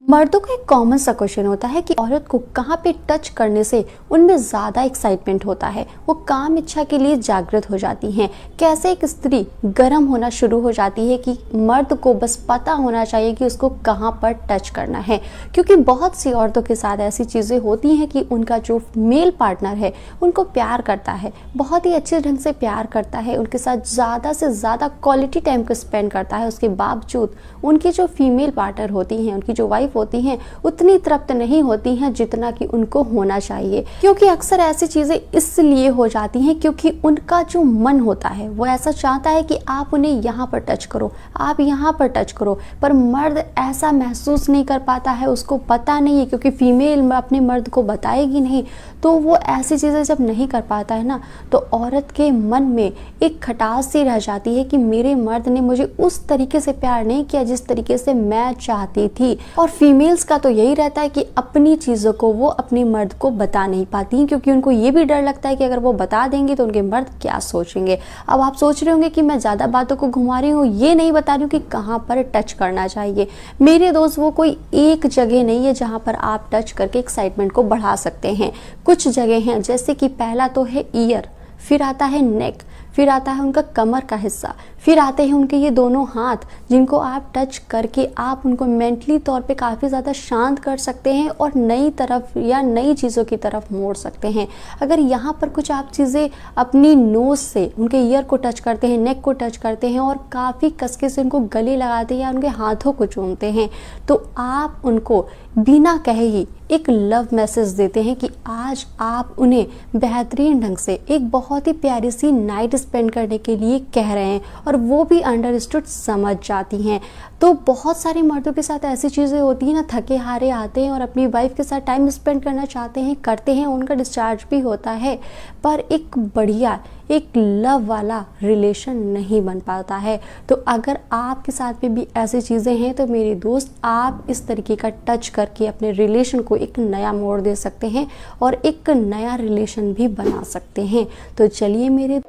मर्दों का एक कॉमन सा क्वेश्चन होता है कि औरत को कहाँ पे टच करने से उनमें ज़्यादा एक्साइटमेंट होता है, वो काम इच्छा के लिए जागृत हो जाती हैं। कैसे एक स्त्री गर्म होना शुरू हो जाती है कि मर्द को बस पता होना चाहिए कि उसको कहाँ पर टच करना है। क्योंकि बहुत सी औरतों के साथ ऐसी चीज़ें होती हैं कि उनका जो मेल पार्टनर है उनको प्यार करता है, बहुत ही अच्छे ढंग से प्यार करता है, उनके साथ ज़्यादा से ज़्यादा क्वालिटी टाइम को स्पेंड करता है। उसके बावजूद उनकी जो फीमेल पार्टनर होती हैं, उनकी जो वाइफ होती हैं, उतनी तृप्त नहीं होती हैं जितना कि उनको होना चाहिए। क्योंकि अक्सर ऐसी चीजें इसलिए हो जाती हैं क्योंकि उनका जो मन होता है वो ऐसा चाहता है कि आप उन्हें यहाँ पर टच करो, आप यहाँ पर टच करो, पर मर्द ऐसा महसूस नहीं कर पाता है, उसको पता नहीं है। क्योंकि फीमेल अपने मर्द को बताएगी नहीं, तो वो ऐसी चीजें जब नहीं कर पाता है ना, तो औरत के मन में एक खटास सी रह जाती है कि मेरे मर्द ने मुझे उस तरीके से प्यार नहीं किया जिस तरीके से मैं चाहती थी। और फीमेल्स का तो यही रहता है कि अपनी चीज़ों को वो अपने मर्द को बता नहीं पाती, क्योंकि उनको ये भी डर लगता है कि अगर वो बता देंगी तो उनके मर्द क्या सोचेंगे। अब आप सोच रहे होंगे कि मैं ज़्यादा बातों को घुमा रही हूँ, ये नहीं बता रही हूँ कि कहाँ पर टच करना चाहिए। मेरे दोस्त, वो कोई एक जगह नहीं है जहाँ पर आप टच करके एक्साइटमेंट को बढ़ा सकते हैं। कुछ जगह हैं, जैसे कि पहला तो है ईयर, फिर आता है नेक, फिर आता है उनका कमर का हिस्सा, फिर आते हैं उनके ये दोनों हाथ, जिनको आप टच करके आप उनको मेंटली तौर पे काफ़ी ज़्यादा शांत कर सकते हैं और नई तरफ या नई चीज़ों की तरफ मोड़ सकते हैं। अगर यहाँ पर कुछ आप चीज़ें अपनी नोज़ से उनके ईयर को टच करते हैं, नेक को टच करते हैं और काफ़ी कसके से उनको गले लगाते हैं या उनके हाथों को चूमते हैं, तो आप उनको बिना कहे ही एक लव मैसेज देते हैं कि आज आप उन्हें बेहतरीन ढंग से एक बहुत ही प्यारी सी नाइट स्पेंड करने के लिए कह रहे हैं और वो भी अंडरस्टूड समझ जाती हैं। तो बहुत सारे मर्दों के साथ ऐसी चीज़ें होती हैं ना, थके हारे आते हैं और अपनी वाइफ के साथ टाइम स्पेंड करना चाहते हैं, करते हैं, उनका डिस्चार्ज भी होता है, पर एक बढ़िया एक लव वाला रिलेशन नहीं बन पाता है। तो अगर आपके साथ में भी ऐसी चीज़ें हैं तो मेरे दोस्त, आप इस तरीके का टच करके अपने रिलेशन को एक नया मोड़ दे सकते हैं और एक नया रिलेशन भी बना सकते हैं। तो चलिए मेरे